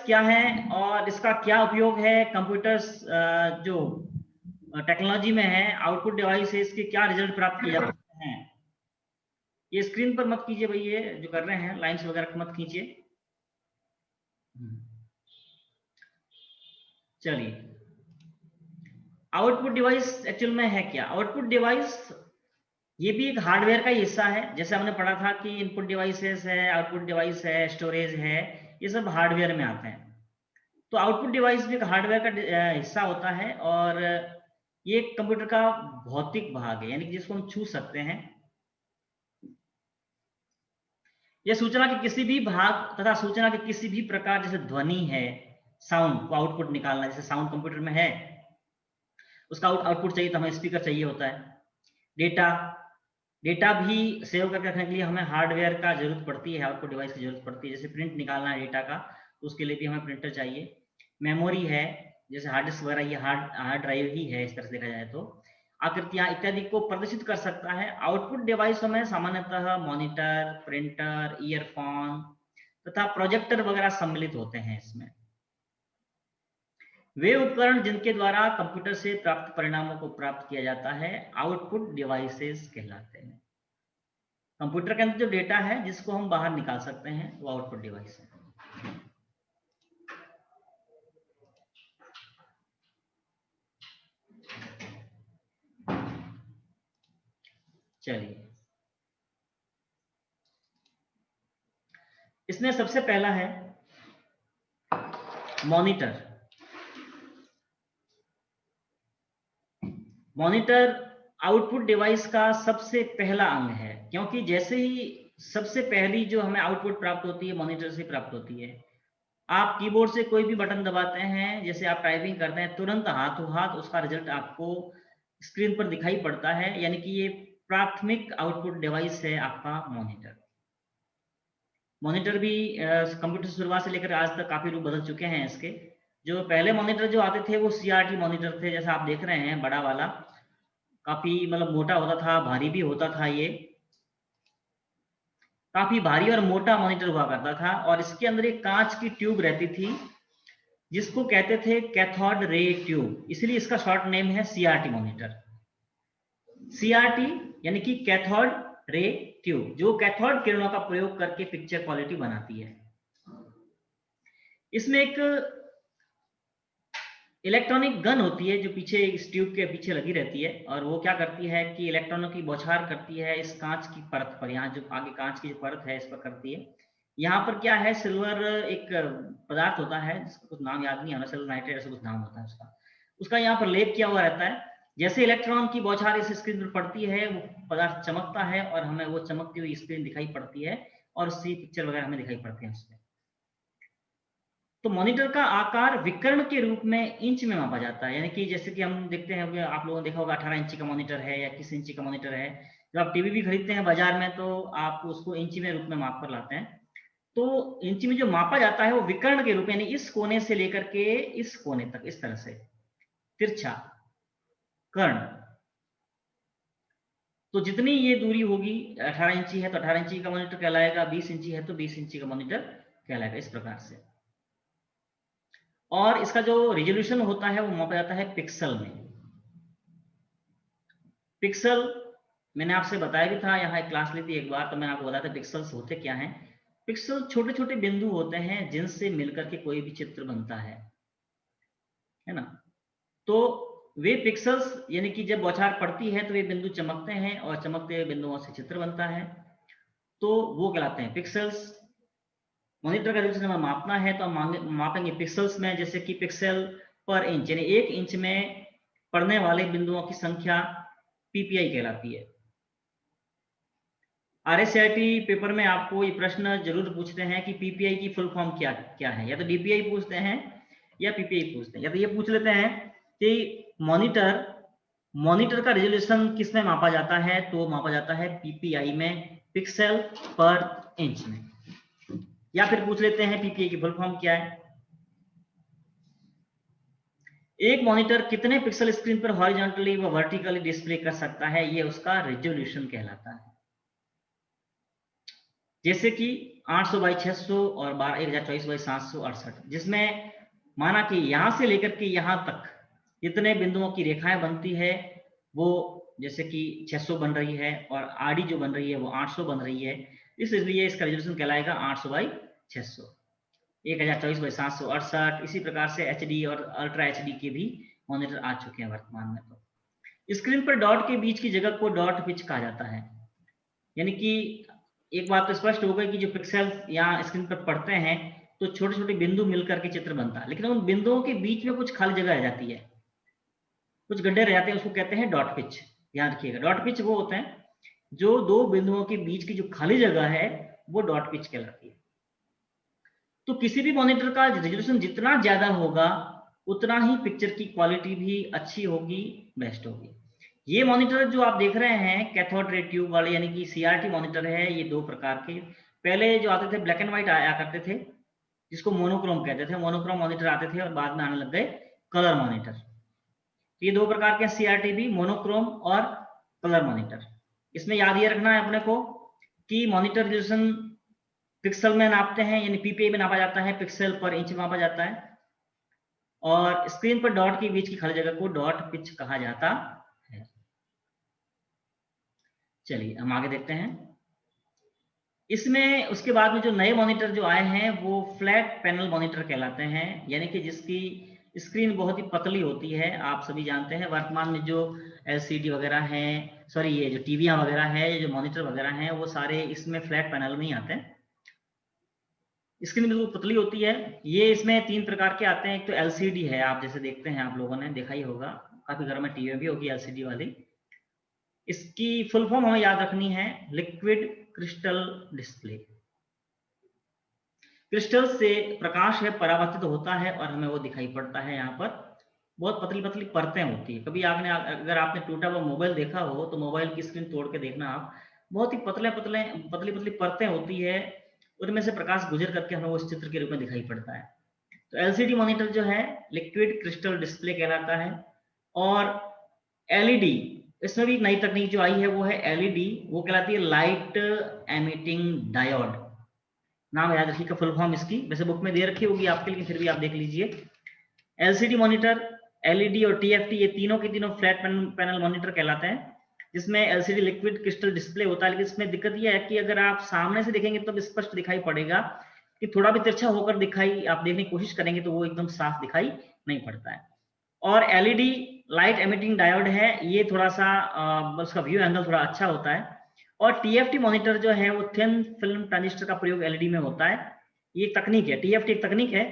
क्या है और इसका क्या उपयोग है, कंप्यूटर्स जो टेक्नोलॉजी में है, आउटपुट डिवाइस है, इसके क्या रिजल्ट प्राप्त किए जा सकते हैं। ये स्क्रीन पर मत कीजिए भाई, ये जो कर रहे हैं लाइंस वगैरह मत खींचिए। चलिए, आउटपुट डिवाइस एक्चुअल में है क्या। आउटपुट डिवाइस ये भी एक हार्डवेयर का ही हिस्सा है। जैसे हमने पढ़ा था कि इनपुट डिवाइसेस है, आउटपुट डिवाइस है, स्टोरेज है, ये सब हार्डवेयर में आते हैं। तो आउटपुट डिवाइस भी एक हार्डवेयर का हिस्सा होता है और ये कंप्यूटर का भौतिक भाग है, यानी कि जिसको हम छू सकते हैं। यह सूचना के किसी भी भाग तथा सूचना के किसी भी प्रकार, जैसे ध्वनि है, साउंड को आउटपुट निकालना, जैसे साउंड कंप्यूटर में है, उसका आउटपुट चाहिए तो हमें स्पीकर चाहिए होता है। डेटा भी सेव करके रखने के लिए हमें हार्डवेयर का जरूरत पड़ती है, आउटपुट डिवाइस की जरूरत पड़ती है। जैसे प्रिंट निकालना है डेटा का, तो उसके लिए भी हमें प्रिंटर चाहिए। मेमोरी है, जैसे हार्ड डिस्क वगैरह, ये हार्ड ड्राइव ही है इस तरह से देखा जाए तो। आकृतियां इत्यादि को प्रदर्शित कर सकता है। आउटपुट डिवाइसों में सामान्यतः मॉनिटर, प्रिंटर, ईयरफोन तथा प्रोजेक्टर वगैरह सम्मिलित होते हैं। इसमें वे उपकरण जिनके द्वारा कंप्यूटर से प्राप्त परिणामों को प्राप्त किया जाता है आउटपुट डिवाइसेस कहलाते हैं। कंप्यूटर के अंदर जो डेटा है जिसको हम बाहर निकाल सकते हैं वो आउटपुट डिवाइस है। चलिए, इसमें सबसे पहला है मॉनिटर। मॉनिटर आउटपुट डिवाइस का सबसे पहला अंग है, क्योंकि जैसे ही सबसे पहली जो हमें आउटपुट प्राप्त होती है मॉनिटर से प्राप्त होती है। आप कीबोर्ड से कोई भी बटन दबाते हैं, जैसे आप टाइपिंग करते हैं, तुरंत हाथों हाथ उसका रिजल्ट आपको स्क्रीन पर दिखाई पड़ता है, यानी कि ये प्राथमिक आउटपुट डिवाइस है आपका मॉनिटर। मॉनिटर भी कंप्यूटर शुरुआत से लेकर आज तक काफी रूप बदल चुके हैं इसके। जो पहले मॉनिटर जो आते थे वो CRT मॉनिटर थे, जैसा आप देख रहे हैं बड़ा वाला, काफी मतलब मोटा होता था, भारी भी होता था। ये काफी भारी और मोटा मॉनिटर हुआ करता था और इसके अंदर एक कांच की ट्यूब रहती थी जिसको कहते थे कैथोड रे ट्यूब, इसलिए इसका शॉर्ट नेम है CRT मॉनिटर। CRT यानी कि कैथोड रे ट्यूब, जो कैथोड किरणों का प्रयोग करके पिक्चर क्वालिटी बनाती है। इसमें एक इलेक्ट्रॉनिक गन होती है जो पीछे इस ट्यूब के पीछे लगी रहती है और वो क्या करती है कि इलेक्ट्रॉनों की बौछार करती है इस कांच की परत पर। यहाँ जो आगे कांच की जो परत है इस पर करती है। यहाँ पर क्या है, सिल्वर एक पदार्थ होता है जिसका कुछ नाम याद नहीं आ रहा, सिल्वर नाइट्रेट ऐसा कुछ नाम होता है उसका। उसका यहाँ पर लेप किया हुआ रहता है। जैसे इलेक्ट्रॉन की बौछार इस स्क्रीन पर पड़ती है वो पदार्थ चमकता है और हमें वो चमकती हुई स्क्रीन दिखाई पड़ती है और उसकी पिक्चर वगैरह हमें दिखाई पड़ती है उसमें। तो मॉनिटर का आकार विकर्ण के रूप में इंच में मापा जाता है, यानी कि जैसे कि हम देखते हैं, आप लोगों ने देखा होगा 18 इंची का मॉनिटर है या किस इंची का मॉनिटर है। जब आप टीवी भी खरीदते हैं बाजार में तो आप उसको इंची में रूप में माप कर लाते हैं। तो इंची में जो मापा जाता है वो विकर्ण के रूप में, यानी इस कोने से लेकर के इस कोने तक, इस तरह से तिरछा कर्ण। तो जितनी ये दूरी होगी, 18 इंची है तो 18 इंची का मॉनिटर कहलाएगा, 20 इंची है तो 20 इंची का मॉनिटर कहलाएगा, इस प्रकार से। और इसका जो रिजोल्यूशन होता है वो मापा जाता है पिक्सल में। पिक्सल मैंने आपसे बताया भी था, यहाँ एक क्लास ली थी एक बार, तो मैंने आपको बताया था पिक्सल्स होते क्या हैं। पिक्सल छोटे छोटे बिंदु होते हैं जिनसे मिलकर के कोई भी चित्र बनता है ना। तो वे पिक्सल्स, यानी कि जब बौछार पड़ती है तो वे बिंदु चमकते हैं और चमकते हुए बिंदुओं से चित्र बनता है, तो वो कहलाते हैं पिक्सल्स। मॉनिटर का रेजोल्यूशन हमें मापना है तो हम मापेंगे पिक्सल्स में, जैसे कि पिक्सल पर इंच, यानी 1 इंच में पड़ने वाले बिंदुओं की संख्या PPI कहलाती है। RSCIT पेपर में आपको ये प्रश्न जरूर पूछते हैं कि PPI की फुल फॉर्म क्या क्या है, या तो DPI पूछते हैं या PPI पूछते हैं, या तो ये पूछ लेते हैं कि मॉनिटर का रेजोल्यूशन किस में मापा जाता है, तो मापा जाता है PPI में, पिक्सल पर इंच में। या फिर पूछ लेते हैं PPI की फुल फॉर्म क्या है। एक मॉनिटर कितने पिक्सल स्क्रीन पर हॉरिजॉन्टली व वर्टिकली डिस्प्ले कर सकता है, ये उसका रेजोल्यूशन कहलाता है। जैसे कि 800 बाई 600 और 1024 बाई 768, जिसमें माना कि यहां से लेकर के यहां तक जितने बिंदुओं की रेखाएं बनती है वो जैसे कि 600 बन रही है और आड़ी जो बन रही है वो 800 बन रही है, इसलिए इसका रेजोल्यूशन कहलाएगा 800 बाई 600, 1024 बाई 768। इसी प्रकार से एचडी और अल्ट्रा एचडी के भी मॉनिटर आ चुके हैं वर्तमान में। तो स्क्रीन पर डॉट के बीच की जगह को डॉट पिच कहा जाता है, यानी कि एक बात तो स्पष्ट हो गई कि जो पिक्सल यहाँ स्क्रीन पर पड़ते हैं तो छोटे छोटे बिंदु मिलकर के चित्र बनता है, लेकिन उन बिंदुओं के बीच में कुछ खाली जगह रह जाती है, कुछ गड्ढे रह जाते हैं, उसको कहते हैं डॉट पिच। ध्यान रखिएगा, डॉट पिच वो होते हैं जो दो बिंदुओं के बीच की जो खाली जगह है वो डॉट पिच कहलाती है। तो किसी भी मॉनिटर का रेजोल्यूशन जितना ज्यादा होगा उतना ही पिक्चर की क्वालिटी भी अच्छी होगी, बेस्ट होगी। ये मॉनिटर जो आप देख रहे हैं कैथोड रे ट्यूब वाले यानी कि सीआरटी मॉनिटर है, ये दो प्रकार के पहले जो आते थे ब्लैक एंड व्हाइट आया करते थे जिसको मोनोक्रोम कहते थे, मोनोक्रोम मॉनिटर आते थे और बाद में आने लग गए कलर मॉनिटर। ये दो प्रकार के सीआरटी भी, मोनोक्रोम और कलर मॉनिटर। इसमें याद ये रखना है अपने को कि मॉनिटर रेजोल्यूशन पिक्सल में नापते हैं, यानी पीपीआई में नापा जाता है, पिक्सल पर इंच मापा जाता है, और स्क्रीन पर डॉट के बीच की खाली जगह को डॉट पिच कहा जाता है। चलिए हम आगे देखते हैं। इसमें उसके बाद में जो नए मॉनिटर जो आए हैं वो फ्लैट पैनल मॉनिटर कहलाते हैं, यानी कि जिसकी स्क्रीन बहुत ही पतली होती है। आप सभी जानते हैं वर्तमान में जो एलसीडी वगैरह हैं, सॉरी ये जो टीवियां वगैरह है, जो मॉनिटर वगैरह हैं, वो सारे इसमें फ्लैट पैनल में ही आते हैं। स्क्रीन बिल्कुल पतली होती है। ये इसमें तीन प्रकार के आते हैं। एक तो एलसीडी है, आप जैसे देखते हैं, आप लोगों ने देखा ही होगा, काफी घरों में टीवी भी होगी एलसीडी वाली। इसकी फुल फॉर्म हमें याद रखनी है, लिक्विड क्रिस्टल डिस्प्ले। क्रिस्टल से प्रकाश है परावर्तित होता है और हमें वो दिखाई पड़ता है। यहाँ पर बहुत पतली पतली परतें होती है। कभी आपने अगर आपने टूटा हुआ मोबाइल देखा हो तो मोबाइल की स्क्रीन तोड़ के देखना आप, बहुत ही पतली पतली परतें होती है, उनमें से प्रकाश गुजर करके हमें वो उस चित्र के रूप में दिखाई पड़ता है। तो एलसीडी मॉनिटर जो है लिक्विड क्रिस्टल डिस्प्ले कहलाता है। और एलईडी, इसमें भी नई तकनीक जो आई है वो है एलईडी, वो कहलाती है लाइट एमिटिंग डायोड। नाम याद रखिएगा फुल फॉर्म इसकी, वैसे बुक में दे रखी होगी आपके, लेकिन फिर भी आप देख लीजिए। एलसीडी मॉनिटर, एलईडी और टीएफटी, ये तीनों के तीनों फ्लैट पैनल मॉनिटर कहलाते हैं, जिसमें एलसीडी लिक्विड क्रिस्टल डिस्प्ले होता है। लेकिन इसमें दिक्कत यह है कि अगर आप सामने से देखेंगे तो स्पष्ट दिखाई पड़ेगा, कि थोड़ा भी तिरछा होकर दिखाई आप देखने की कोशिश करेंगे तो वो एकदम साफ दिखाई नहीं पड़ता है। और एलईडी लाइट एमिटिंग डायोड है, ये थोड़ा सा उसका व्यू एंगल थोड़ा अच्छा होता है। और टीएफटी मॉनिटर जो है वो थिन फिल्म ट्रांजिस्टर का प्रयोग एलईडी में होता है। ये एक तकनीक है, टीएफटी एक तकनीक है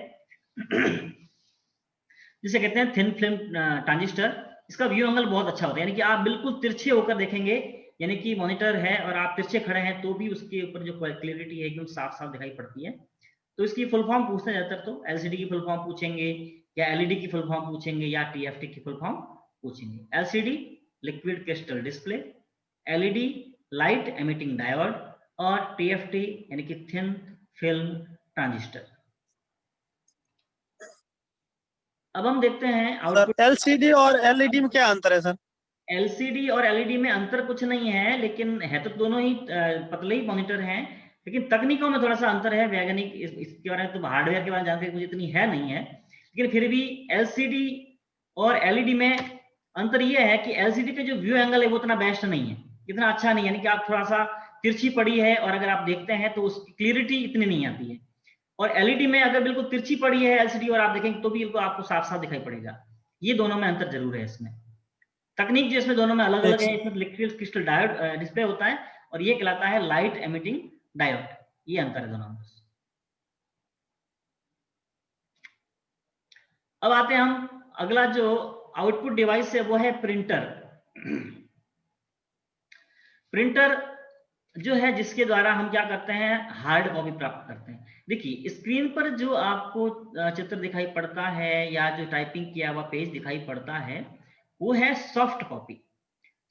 जिसे कहते हैं थिन फिल्म ट्रांजिस्टर। इसका व्यू एंगल बहुत अच्छा होता है, यानी कि आप बिल्कुल तिरछे होकर देखेंगे, यानी कि मॉनिटर है और आप तिरछे खड़े हैं तो भी उसके ऊपर जो क्लियरिटी है एकदम साफ साफ दिखाई पड़ती है। तो इसकी फुल फॉर्म पूछते हैं ज्यादातर, तो एलसीडी की फुल फॉर्म पूछेंगे या एलईडी की फुल फॉर्म पूछेंगे या टीएफटी की फुल फॉर्म पूछेंगे। LCD liquid crystal display, LED light emitting diode, और टीएफटी यानी कि थिन फिल्म ट्रांजिस्टर। अब हम देखते हैं आउटपुट। एलसीडी और एलईडी में क्या अंतर है सर? एलसीडी और एलईडी में अंतर कुछ नहीं है, लेकिन है तो दोनों ही पतले ही मॉनिटर हैं, लेकिन तकनीकों में थोड़ा सा अंतर है। वैज्ञानिक इसके बारे में तो हार्डवेयर के बारे में जानकारी मुझे इतनी है नहीं है, लेकिन फिर भी एलसीडी और एलईडी में अंतर यह है कि एलसीडी का जो व्यू एंगल है वो उतना बेस्ट नहीं है, इतना अच्छा नहीं, यानी कि आप थोड़ा सा तिरछी पड़ी है और अगर आप देखते हैं तो उसकी क्लियरिटी इतनी नहीं आती है। और एलईडी में अगर बिल्कुल तिरछी पड़ी है एलसीडी और आप देखेंगे तो भी आपको साफ साफ दिखाई पड़ेगा। ये दोनों में अंतर जरूर है। इसमें तकनीक जो इसमें दोनों में अलग अलग है। इसमें लिक्विड क्रिस्टल डायोड डिस्प्ले होता है और ये कहलाता है लाइट एमिटिंग डायोड। ये अंतर है दोनों में। अब आते हैं हम अगला जो आउटपुट डिवाइस है वो है प्रिंटर। प्रिंटर जो है जिसके द्वारा हम क्या करते हैं, हार्ड कॉपी प्राप्त करते हैं। देखिए स्क्रीन पर जो आपको चित्र दिखाई पड़ता है या जो टाइपिंग किया हुआ पेज दिखाई पड़ता है वो है सॉफ्ट कॉपी।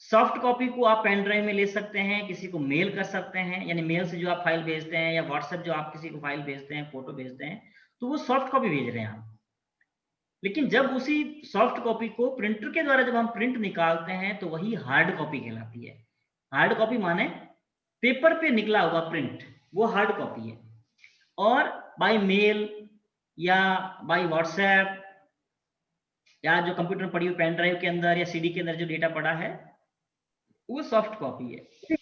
सॉफ्ट कॉपी को आप पेन ड्राइव में ले सकते हैं, किसी को मेल कर सकते हैं, यानी मेल से जो आप फाइल भेजते हैं या व्हाट्सएप जो आप किसी को फाइल भेजते हैं, फोटो भेजते हैं, तो वो सॉफ्ट कॉपी भेज रहे हैं आप। लेकिन जब उसी सॉफ्ट कॉपी को प्रिंटर के द्वारा जब हम प्रिंट निकालते हैं तो वही हार्ड कॉपी कहलाती है। हार्ड कॉपी माने पेपर पे निकला हुआ प्रिंट, वो हार्ड कॉपी है। और बाय मेल या बाय व्हाट्सएप या जो कंप्यूटर में पड़ी हुई पेन ड्राइव के अंदर या सीडी के अंदर जो डेटा पड़ा है वो सॉफ्ट कॉपी है।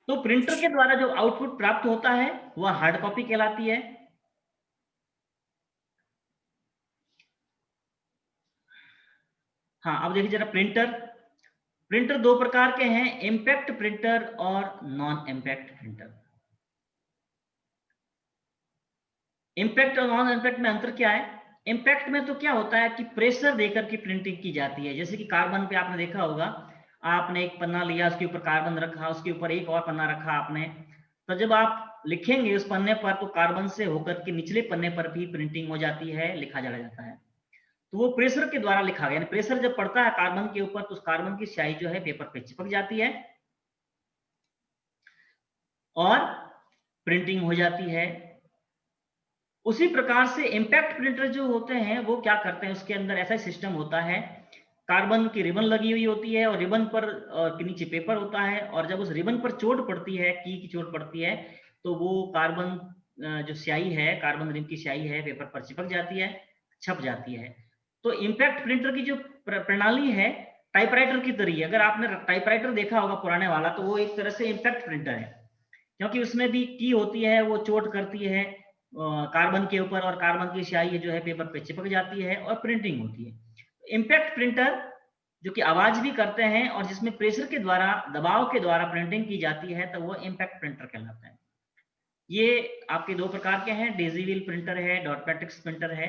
तो प्रिंटर के द्वारा जो आउटपुट प्राप्त होता है वह हार्ड कॉपी कहलाती है। हाँ, अब देखिए जरा प्रिंटर दो प्रकार के हैं, इम्पैक्ट प्रिंटर और नॉन इम्पैक्ट प्रिंटर। इम्पैक्ट और नॉन इम्पैक्ट में अंतर क्या है? इम्पैक्ट में तो क्या होता है कि प्रेशर देकर की प्रिंटिंग की जाती है। जैसे कि कार्बन पे आपने देखा होगा, आपने एक पन्ना लिया, उसके ऊपर कार्बन रखा, उसके ऊपर एक और पन्ना रखा आपने, तो जब आप लिखेंगे उस पन्ने पर तो कार्बन से होकर के निचले पन्ने पर भी प्रिंटिंग हो जाती है, लिखा चला जाता है। तो वो प्रेशर के द्वारा लिखा गया, प्रेशर जब पड़ता है कार्बन के ऊपर तो उस कार्बन की स्याही जो है पेपर पे चिपक जाती है और प्रिंटिंग हो जाती है। उसी प्रकार से इम्पैक्ट प्रिंटर जो होते हैं वो क्या करते हैं, उसके अंदर ऐसा सिस्टम होता है, कार्बन की रिबन लगी हुई होती है और रिबन पर के नीचे पेपर होता है, और जब उस रिबन पर चोट पड़ती है, की चोट पड़ती है, तो वो कार्बन जो स्याही है, कार्बन रिम की स्याही है पेपर पर चिपक जाती है, छप जाती है। तो इम्पैक्ट प्रिंटर की जो प्रणाली है टाइपराइटर की तरह है। अगर आपने टाइपराइटर देखा होगा पुराने वाला, तो वो एक तरह से इम्पैक्ट प्रिंटर है, क्योंकि उसमें भी की होती है, वो चोट करती है कार्बन के ऊपर और कार्बन की स्याही जो है पेपर पे चिपक जाती है और प्रिंटिंग होती है। इम्पैक्ट प्रिंटर जो कि आवाज भी करते हैं और जिसमें प्रेशर के द्वारा, दबाव के द्वारा प्रिंटिंग की जाती है, तो वो इम्पैक्ट प्रिंटर कहलाता है। ये आपके दो प्रकार के हैं, डेजी व्हील प्रिंटर है, डॉट मैट्रिक्स प्रिंटर है।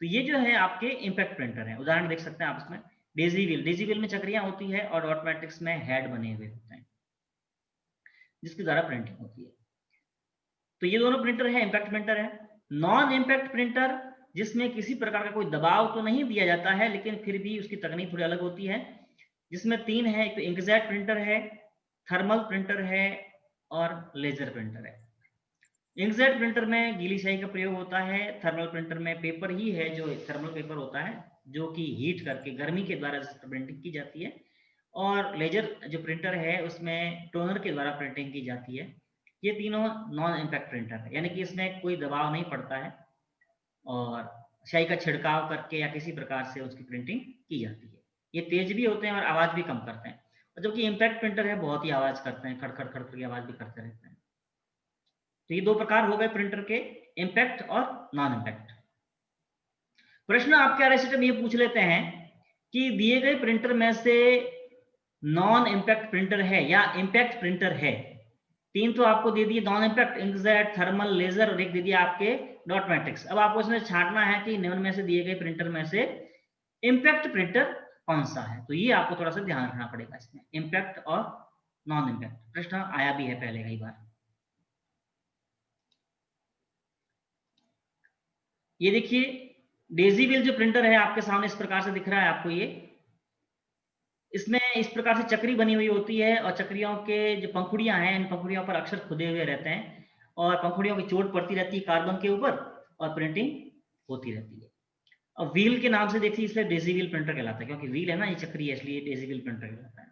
तो ये जो है आपके इम्पैक्ट प्रिंटर है। उदाहरण देख सकते हैं आप इसमें, डेजी व्हील में चक्रियां होती है और डॉट मैट्रिक्स में हेड बने हुए होते हैं जिसके द्वारा प्रिंटिंग होती है। तो ये दोनों प्रिंटर है, इम्पैक्ट प्रिंटर है। नॉन इम्पैक्ट प्रिंटर जिसमें किसी प्रकार का कोई दबाव तो नहीं दिया जाता है, लेकिन फिर भी उसकी तकनीक थोड़ी अलग होती है, जिसमें तीन है, एक तो इंकजेट प्रिंटर है, थर्मल प्रिंटर है और लेजर प्रिंटर है। इंकजेट प्रिंटर में गीली स्याही का प्रयोग होता है, थर्मल प्रिंटर में पेपर ही है जो थर्मल पेपर होता है जो कि हीट करके गर्मी के द्वारा प्रिंटिंग की जाती है, और लेजर जो प्रिंटर है उसमें टोनर के द्वारा प्रिंटिंग की जाती है। ये तीनों नॉन इम्पैक्ट प्रिंटर है, यानी कि इसमें कोई दबाव नहीं पड़ता है और स्याही का छिड़काव करके या किसी प्रकार से उसकी प्रिंटिंग की जाती है। ये तेज भी होते हैं और आवाज भी कम करते हैं, और जबकि इम्पैक्ट प्रिंटर है बहुत ही आवाज करते हैं, खड़खड़ खड़खड़ की आवाज भी करते रहते हैं। तो ये दो प्रकार हो गए प्रिंटर के, इम्पैक्ट और नॉन इम्पैक्ट। प्रश्न आपके आरएसटी में ये पूछ लेते हैं कि दिए गए प्रिंटर में से नॉन इम्पैक्ट प्रिंटर है या इम्पैक्ट प्रिंटर है। तीन तो आपको दे दिए, non impact, inkjet, thermal, laser, और एक दे दिया आपके डॉट मैट्रिक्स। अब आपको इसमें छांटना है कि निम्न में से दिए गए प्रिंटर में से इम्पैक्ट प्रिंटर कौन सा है। तो ये आपको थोड़ा सा ध्यान रखना पड़ेगा इसमें, इम्पैक्ट और नॉन इम्पैक्ट। प्रश्न आया भी है पहले कई बार। ये देखिए डेजी व्हील जो प्रिंटर है आपके सामने इस प्रकार से दिख रहा है आपको, ये इसमें इस प्रकार से चक्री बनी हुई होती है और चक्रियों के जो पंखुड़ियां हैं, इन पंखुड़ियों पर अक्षर खुदे हुए रहते हैं और पंखुड़ियों की चोट पड़ती रहती है कार्बन के ऊपर और प्रिंटिंग होती रहती है। अब व्हील के नाम से देखिए इसलिए डेजी व्हील प्रिंटर कहलाता है, क्योंकि व्हील है ना, ये चक्री है, इसलिए डेजी व्हील प्रिंटर कहलाता है।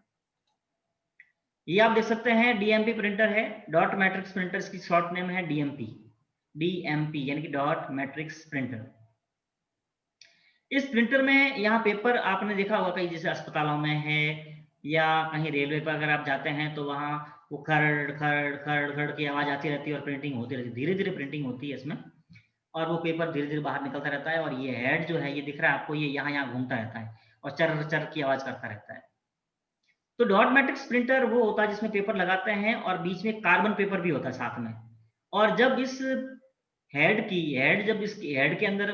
ये आप देख सकते हैं डीएमपी प्रिंटर है, डॉट मैट्रिक्स प्रिंटर, इसकी शॉर्ट नेम है डीएमपी यानी कि डॉट मैट्रिक्स प्रिंटर। इस प्रिंटर में यहाँ पेपर आपने देखा होगा कहीं, जैसे अस्पतालों में है या कहीं रेलवे पर अगर आप जाते हैं तो वहाँ वो खड़ खड़ खड़ खड़ की आवाज आती रहती है और प्रिंटिंग होती रहती है, धीरे धीरे प्रिंटिंग होती है इसमें, और वो पेपर धीरे धीरे बाहर निकलता रहता है। और ये हेड जो है ये दिख रहा है आपको, ये यहाँ घूमता रहता है और चर चर की आवाज करता रहता है। तो डॉट मैट्रिक्स प्रिंटर वो होता है जिसमें पेपर लगाते हैं और बीच में कार्बन पेपर भी होता है साथ में, और जब इस जब इसकी हेड के अंदर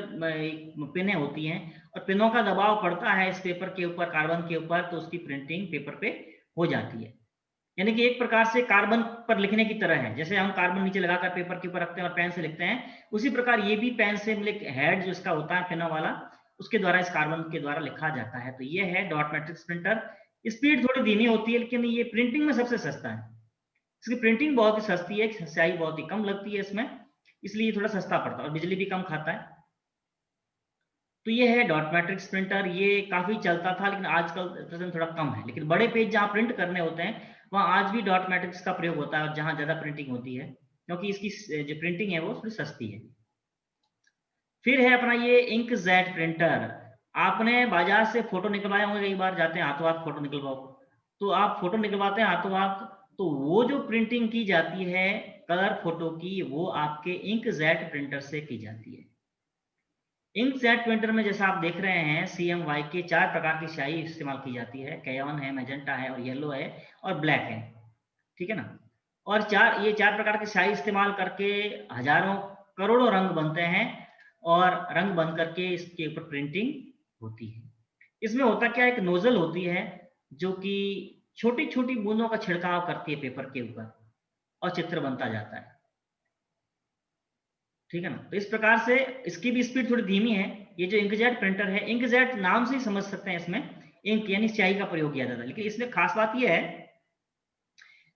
पिनें होती हैं और पिनों का दबाव पड़ता है इस पेपर के ऊपर, कार्बन के ऊपर, तो उसकी प्रिंटिंग पेपर पे हो जाती है। यानी कि एक प्रकार से कार्बन पर लिखने की तरह है, जैसे हम कार्बन नीचे लगाकर पेपर के ऊपर रखते हैं और पेन से लिखते हैं, उसी प्रकार ये भी पेन से हेड जो इसका होता है पिनों वाला, उसके द्वारा इस कार्बन के द्वारा लिखा जाता है। तो ये है डॉट मैट्रिक्स प्रिंटर। स्पीड थोड़ी धीमी होती है लेकिन ये प्रिंटिंग में सबसे सस्ता है, इसकी प्रिंटिंग बहुत ही सस्ती है, स्याही बहुत ही कम लगती है इसमें, इसलिए थोड़ा सस्ता पड़ता है और बिजली भी कम खाता है। तो ये है डॉट मैट्रिक्स प्रिंटर। ये काफी चलता था लेकिन आजकल प्रेजेंट थोड़ा कम है, लेकिन बड़े पेज जहां प्रिंट करने होते हैं वहां आज भी डॉट मैट्रिक्स का प्रयोग होता है और जहां ज्यादा प्रिंटिंग होती है क्योंकि इसकी जो प्रिंटिंग है वो थोड़ी सस्ती है। फिर है अपना ये इंकजेट प्रिंटर। आपने बाजार से फोटो निकलवाए होंगे, कई बार जाते हैं हाथों हाथ फोटो निकलवाओ, तो आप फोटो निकलवाते हैं हाथों हाथ, तो वो जो प्रिंटिंग की जाती है कलर फोटो की, वो आपके इंकजेट प्रिंटर से की जाती है। इंकजेट प्रिंटर में जैसा आप देख रहे हैं CMYK के 4 प्रकार की स्याही इस्तेमाल की जाती है, क्रेयॉन है, मैजेंटा है और येलो है और ब्लैक है, ठीक है ना। और ये चार प्रकार की स्याही इस्तेमाल करके हजारों करोड़ों रंग बनते हैं और रंग बन करके इसके ऊपर प्रिंटिंग होती है। इसमें होता क्या है, एक नोजल होती है जो कि छोटी छोटी बूंदों का छिड़काव करती है पेपर के ऊपर और चित्र बनता जाता है, ठीक है ना। तो इस प्रकार से इसकी भी स्पीड थोड़ी धीमी है। ये जो इंकजेट प्रिंटर है, इंकजेट नाम से ही समझ सकते हैं, इसमें इंक यानी स्याही का प्रयोग किया जाता है, लेकिन इसमें खास बात यह है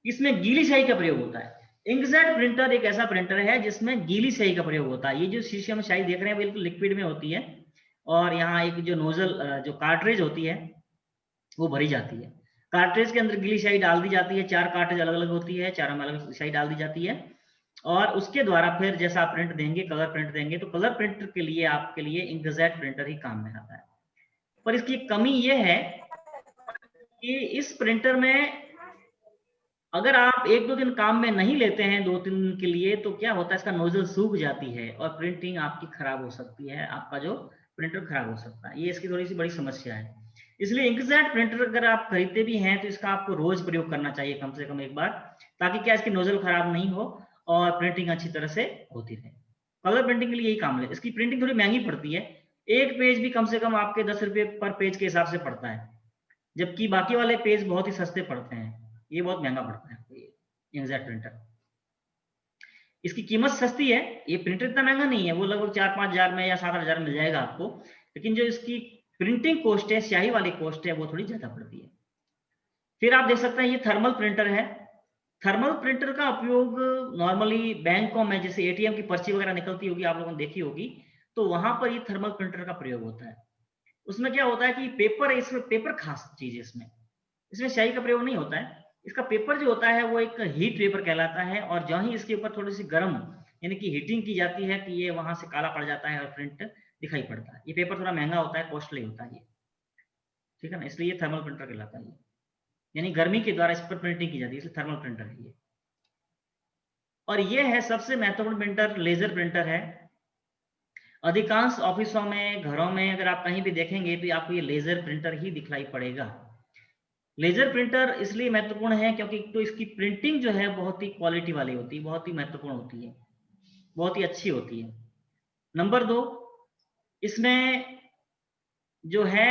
इसमें गीली स्याही का प्रयोग होता है। इंकजेट प्रिंटर एक ऐसा प्रिंटर है जिसमें गीली स्याही का प्रयोग होता है। ये जो शीशे में स्याही देख रहे हैं बिल्कुल लिक्विड में होती है और यहाँ एक जो नोजल जो कार्ट्रिज होती है वो भरी जाती है। कार्ट्रिज के अंदर गीली स्याही डाल दी जाती है, 4 कार्ट्रिज अलग अलग होती है, चारों में अलग स्याही डाल दी जाती है और उसके द्वारा फिर जैसा आप प्रिंट देंगे, कलर प्रिंट देंगे, तो कलर प्रिंटर के लिए आपके लिए इंकजेट प्रिंटर ही काम में आता है। पर इसकी कमी यह है कि इस प्रिंटर में अगर आप 1-2 दिन काम में नहीं लेते हैं, 2-3 दिन के लिए, तो क्या होता है इसका नोजल सूख जाती है और प्रिंटिंग आपकी खराब हो सकती है, आपका जो प्रिंटर खराब हो सकता है। ये इसकी थोड़ी सी बड़ी समस्या है। इसलिए इंकजेट प्रिंटर अगर आप खरीदते भी हैं तो इसका आपको रोज प्रयोग करना चाहिए, कम से कम एक बार, ताकि क्या इसकी नोजल खराब नहीं हो और प्रिंटिंग अच्छी तरह से होती रहे। कलर प्रिंटिंग के लिए यही काम है। इसकी प्रिंटिंग थोड़ी महंगी पड़ती है, एक पेज भी कम से कम आपके 10 रुपये पर पेज के हिसाब से पड़ता है, जबकि बाकी वाले पेज बहुत ही सस्ते पड़ते हैं। ये बहुत महंगा पड़ता है इंकजेट प्रिंटर। इसकी कीमत सस्ती है, ये प्रिंटर इतना महंगा नहीं है, वो लगभग 4-5 हजार में या 7 हजार मिल जाएगा आपको, लेकिन जो इसकी प्रिंटिंग कॉस्ट है, स्याही वाली कॉस्ट है, वो थोड़ी ज्यादा पड़ती है। फिर आप देख सकते हैं ये थर्मल प्रिंटर है। थर्मल प्रिंटर का उपयोग नॉर्मली बैंकों में, जैसे ATM की पर्ची वगैरह निकलती होगी, आप लोगों ने देखी होगी, तो वहां पर ये थर्मल प्रिंटर का प्रयोग होता है। उसमें क्या होता है कि पेपर, इसमें पेपर खास चीज है, इसमें स्याही का प्रयोग नहीं होता है। इसका पेपर जो होता है वो एक हीट पेपर कहलाता है और जहाँ ही इसके ऊपर थोड़ी सी गर्म यानी कि हीटिंग की जाती है कि ये वहां से काला पड़ जाता है और प्रिंट दिखाई पड़ता है। ये पेपर थोड़ा महंगा होता है, कॉस्टली होता है ये, ठीक है ना, इसलिए ये थर्मल प्रिंटर कहलाता है। यानी गर्मी के द्वारा इस पर प्रिंटिंग की जाती है, इसलिए थर्मल प्रिंटर है ये। और ये है सबसे महत्वपूर्ण प्रिंटर, लेजर प्रिंटर है। अधिकांश ऑफिसों में, घरों में अगर आप कहीं भी देखेंगे तो आपको ये लेजर प्रिंटर ही दिखाई पड़ेगा। लेजर प्रिंटर इसलिए महत्वपूर्ण है क्योंकि तो इसकी प्रिंटिंग जो है बहुत ही क्वालिटी वाली होती है, बहुत ही महत्वपूर्ण होती है, बहुत ही अच्छी होती है। नंबर 2, इसमें जो है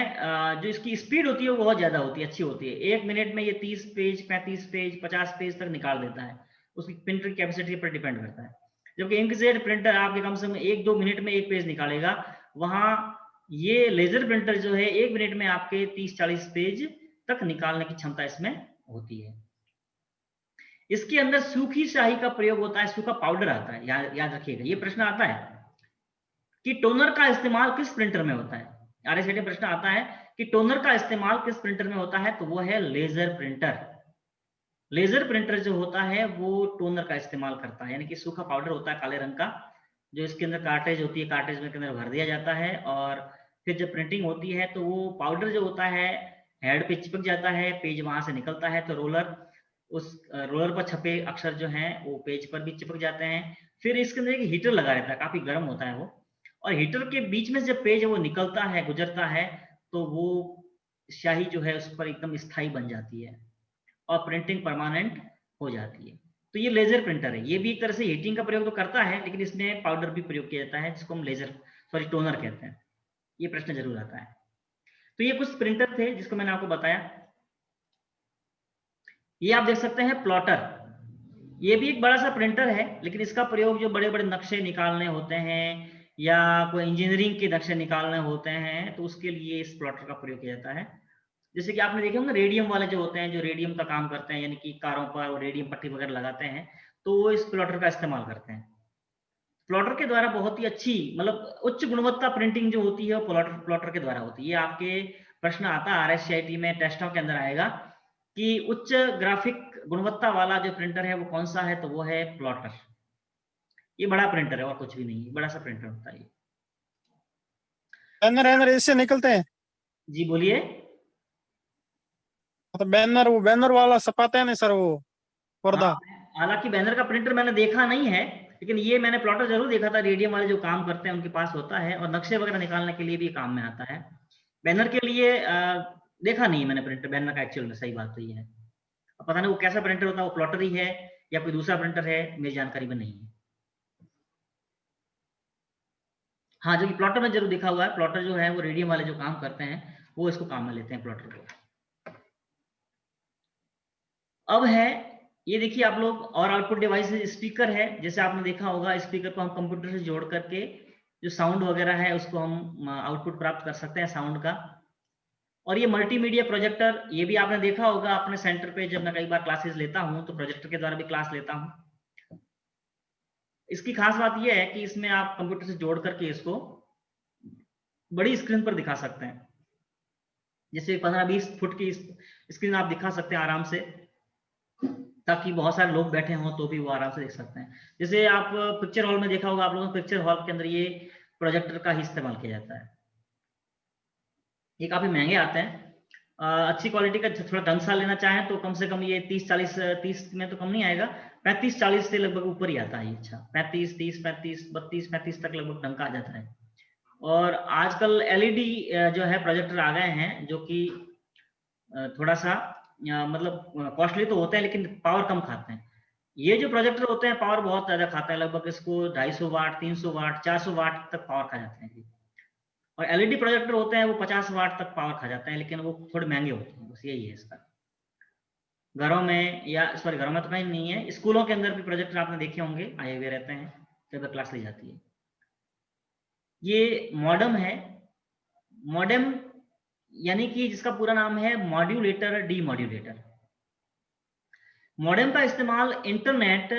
जो इसकी स्पीड होती है वो बहुत ज्यादा होती है, अच्छी होती है। 1 मिनट में ये 30 पेज, 35 पेज, 50 पेज तक निकाल देता है, उसकी प्रिंटर कैपेसिटी पर डिपेंड करता है। जबकि इंकजेट प्रिंटर आपके कम से कम 1-2 मिनट में 1 पेज निकालेगा, वहां ये लेजर प्रिंटर जो है 1 मिनट में आपके 30-40 पेज तक निकालने की क्षमता इसमें होती है। इसके अंदर सूखी स्याही का प्रयोग होता है, सूखा पाउडर आता है। याद रखिएगा, ये प्रश्न आता है कि टोनर का इस्तेमाल किस प्रिंटर में होता है। RSAT प्रश्न आता है कि टोनर का इस्तेमाल किस प्रिंटर में होता है, तो वो है लेजर प्रिंटर। लेजर प्रिंटर जो होता है वो टोनर का इस्तेमाल करता है, यानी कि सूखा पाउडर होता है काले रंग का, जो इसके अंदर कार्टेज होती है, कार्टेज में के अंदर भर दिया जाता है और फिर जब प्रिंटिंग होती है तो वो पाउडर जो होता है हेड पे चिपक जाता है, पेज वहां से निकलता है तो उस रोलर पर छपे अक्षर जो हैं वो पेज पर भी चिपक जाते हैं। फिर इसके अंदर एक हीटर लगा रहता है, काफी गर्म होता है वो, और हीटर के बीच में जब पेज वो निकलता है, गुजरता है, तो वो स्याही जो है उस पर एकदम स्थायी बन जाती है और प्रिंटिंग परमानेंट हो जाती है। तो ये लेजर प्रिंटर है। ये भी एक तरह से हीटिंग का प्रयोग तो करता है, लेकिन इसमें पाउडर भी प्रयोग किया जाता है जिसको हम टोनर कहते हैं। ये प्रश्न जरूर आता है। तो ये कुछ प्रिंटर थे जिसको मैंने आपको बताया। ये आप देख सकते हैं प्लॉटर। ये भी एक बड़ा सा प्रिंटर है, लेकिन इसका प्रयोग जो बड़े बड़े नक्शे निकालने होते हैं या कोई इंजीनियरिंग के नक्शे निकालने होते हैं तो उसके लिए इस प्लॉटर का प्रयोग किया जाता है। जैसे कि आपने देखे होंगे रेडियम वाले जो होते हैं, जो रेडियम का काम करते हैं, यानी कि कारों पर रेडियम पट्टी वगैरह लगाते हैं, तो वो इस प्लॉटर का इस्तेमाल करते हैं। प्लॉटर के द्वारा बहुत ही अच्छी, मतलब उच्च गुणवत्ता प्रिंटिंग जो होती है वो प्लॉटर के द्वारा होती है। ये आपके प्रश्न आता है RSCIT में, टेस्टों के अंदर आएगा कि उच्च ग्राफिक गुणवत्ता वाला जो प्रिंटर है वो कौन सा है, तो वो है प्लॉटर। ये बड़ा प्रिंटर है और कुछ भी नहीं है, बड़ा सा प्रिंटर होता है ये। बैनर इससे निकलते हैं? जी बोलिए। तो बैनर, वो बैनर वाला छपाते हैं ना सर, वो हाँ, पर्दा? हालांकि बैनर का प्रिंटर मैंने देखा नहीं है, लेकिन ये मैंने प्लॉटर जरूर देखा था, रेडियम वाले जो काम करते हैं उनके पास होता है, और नक्शे वगैरह निकालने के लिए भी काम में आता है। बैनर के लिए देखा नहीं मैंने प्रिंटर, बैनर का एक्चुअल में, सही बात तो ये है। अब पता नहीं वो कैसा प्रिंटर होता है, वो प्लॉटर ही है या कोई दूसरा प्रिंटर है, मेरी जानकारी में नहीं है। हाँ, जो कि प्लॉटर में जरूर देखा हुआ है, प्लॉटर जो है वो रेडियम वाले जो काम करते हैं वो इसको काम में लेते हैं, प्लॉटर को। अब है, ये देखिए आप लोग, और आउटपुट डिवाइस स्पीकर है। जैसे आपने देखा होगा, स्पीकर को हम कंप्यूटर से जोड़ करके जो साउंड वगैरह है उसको हम आउटपुट प्राप्त कर सकते हैं साउंड का। और ये मल्टीमीडिया प्रोजेक्टर, ये भी आपने देखा होगा अपने सेंटर पे, जब मैं कई बार क्लासेस लेता हूं तो प्रोजेक्टर के द्वारा भी क्लास लेता हूं। इसकी खास बात यह है कि इसमें आप कंप्यूटर से जोड़ करके इसको बड़ी स्क्रीन पर दिखा सकते हैं। जैसे 15-20 फुट की स्क्रीन आप दिखा सकते हैं आराम से, ताकि बहुत सारे लोग बैठे हों तो भी वो आराम से देख सकते हैं। जैसे आप पिक्चर हॉल में देखा होगा आप लोगों ने, पिक्चर हॉल के अंदर ये प्रोजेक्टर का ही इस्तेमाल किया जाता है। ये काफी महंगे आते हैं। अच्छी क्वालिटी का थोड़ा ढंग सा लेना चाहें तो कम से कम ये 30-40, 30 में तो कम नहीं आएगा, 35-40 से लगभग ऊपर ही आता है। अच्छा, 35, 30, 35, 32, 35 तक लगभग ढंग का आ जाता है। और आजकल एलईडी जो है प्रोजेक्टर आ गए हैं, जो कि थोड़ा सा मतलब कॉस्टली तो होते हैं लेकिन पावर कम खाते हैं। ये जो प्रोजेक्टर होते हैं पावर बहुत ज्यादा खाते हैं, लगभग इसको 250 वाट, 300 वाट, 400 वाट तक पावर खा जाते हैं। और एलईडी प्रोजेक्टर होते हैं वो 50 वाट तक पावर खा जाते हैं, लेकिन वो थोड़े महंगे होते हैं, बस यही है इसका। घरों में, या सॉरी घरों में तो कहीं नहीं है, स्कूलों के अंदर भी प्रोजेक्टर आपने देखे होंगे, आए हुए रहते हैं, जब क्लास ली जाती है। ये मॉडेम है। मॉडेम यानी कि जिसका पूरा नाम है मॉड्यूलेटर डीमॉड्यूलेटर। मॉडेम का इस्तेमाल इंटरनेट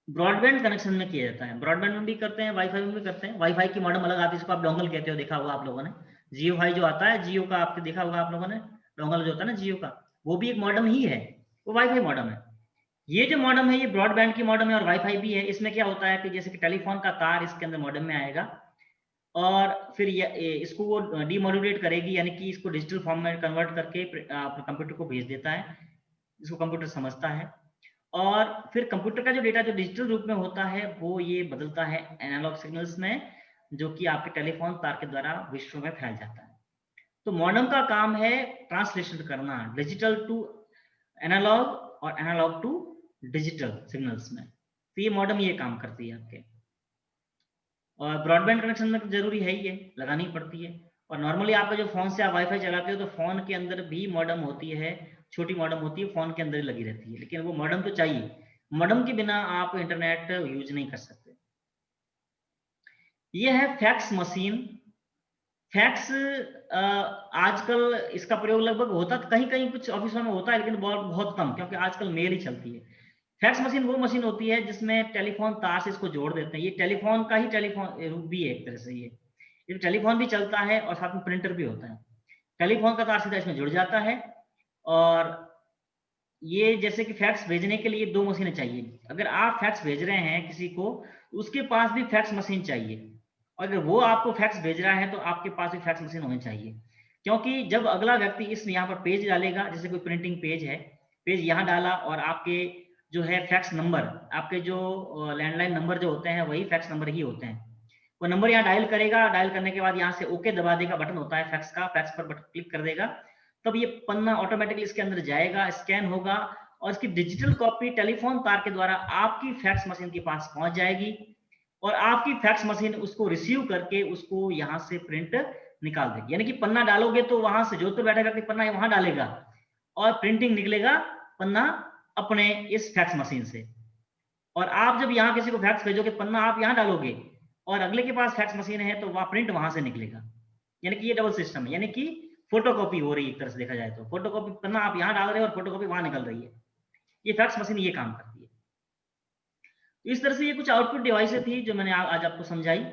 ब्रॉडबैंड कनेक्शन में किया जाता है। ब्रॉडबैंड में भी करते हैं, वाईफाई में भी करते हैं। वाईफाई की मॉडेम अलग आती है, जिसको आप डोंगल कहते हो, देखा होगा आप लोगों ने। जियो फाई जो आता है, जियो का आपने देखा होगा आप लोगों ने, डोंगल जो होता है ना जियो का, वो भी एक मॉडेम ही है, वो वाईफाई मॉडेम है। ये जो मॉडेम है ये ब्रॉडबैंड की मॉडेम है और वाईफाई भी है। इसमें क्या होता है कि जैसे कि टेलीफोन का तार इसके अंदर मॉडेम में आएगा, और फिर इसको वो डीमॉड्यूलेट करेगी, यानी कि इसको डिजिटल फॉर्म में कन्वर्ट करके कंप्यूटर को भेज देता है, जिसको कंप्यूटर समझता है। और फिर कंप्यूटर का जो डेटा जो डिजिटल रूप में होता है वो ये बदलता है एनालॉग सिग्नल्स में, जो कि आपके टेलीफोन तार के द्वारा विश्व में फैल जाता है। तो मॉडेम का काम है ट्रांसलेशन करना, डिजिटल टू एनालॉग और एनालॉग टू डिजिटल सिग्नल्स में। तो ये मॉडेम ये काम करती है आपके। और ब्रॉडबैंड कनेक्शन में तो जरूरी है ही, है लगानी पड़ती है। और नॉर्मली आपका जो फोन से आप वाईफाई चलाते हो तो फोन के अंदर भी मॉडेम होती है, छोटी मॉडेम होती है, फोन के अंदर ही लगी रहती है, लेकिन वो मॉडेम तो चाहिए। मॉडेम के बिना आप इंटरनेट यूज नहीं कर सकते। ये है फैक्स मशीन। फैक्स आजकल इसका प्रयोग लगभग होता, कहीं कहीं कुछ ऑफिसों में होता है, लेकिन बहुत बहुत कम, क्योंकि आजकल मेल ही चलती है। फैक्स मशीन वो मशीन होती है जिसमें टेलीफोन तार से इसको जोड़ देते हैं। ये टेलीफोन का ही टेलीफोन रूप भी है एक तरह से। ये टेलीफोन भी चलता है और साथ में प्रिंटर भी होता है। टेलीफोन का तार सीधा इसमें जुड़ जाता है। और ये जैसे कि फैक्स भेजने के लिए 2 मशीनें चाहिए। अगर आप फैक्स भेज रहे हैं किसी को, उसके पास भी फैक्स मशीन चाहिए। और अगर वो आपको फैक्स भेज रहा है तो आपके पास भी फैक्स मशीन होनी चाहिए। क्योंकि जब अगला व्यक्ति इस यहाँ पर पेज डालेगा, जैसे कोई प्रिंटिंग पेज है, पेज यहाँ डाला और आपके जो है फैक्स नंबर, आपके जो लैंडलाइन नंबर जो होते हैं वही फैक्स नंबर ही होते हैं। वो नंबर यहाँ डायल करेगा, डायल करने के बाद यहाँ से ओके दबा देगा, बटन होता है फैक्स का, फैक्स पर बटन क्लिक कर देगा, तब ये पन्ना ऑटोमेटिकली इसके अंदर जाएगा, स्कैन होगा, और इसकी डिजिटल कॉपी टेलीफोन तार के द्वारा आपकी फैक्स मशीन के पास पहुंच जाएगी। और आपकी फैक्स मशीन उसको रिसीव करके उसको यहाँ से प्रिंट निकाल देगी। यानी कि पन्ना डालोगे तो वहां से जो तो बैठा व्यक्ति पन्ना वहां डालेगा और प्रिंटिंग निकलेगा पन्ना अपने इस फैक्स मशीन से। और आप जब यहाँ किसी को फैक्स भेजोगे, पन्ना आप यहाँ डालोगे और अगले के पास फैक्स मशीन है तो वह प्रिंट वहां से निकलेगा। यानी कि ये डबल सिस्टम है, यानी कि फोटोकॉपी हो रही है एक तरह से देखा जाए तो। फोटोकॉपी पन्ना आप यहाँ डाल रहे हो और फोटोकॉपी वहां निकल रही है। ये फैक्स मशीन ये काम करती है। तो इस तरह से ये कुछ आउटपुट डिवाइसें थी जो मैंने आज आपको समझाई।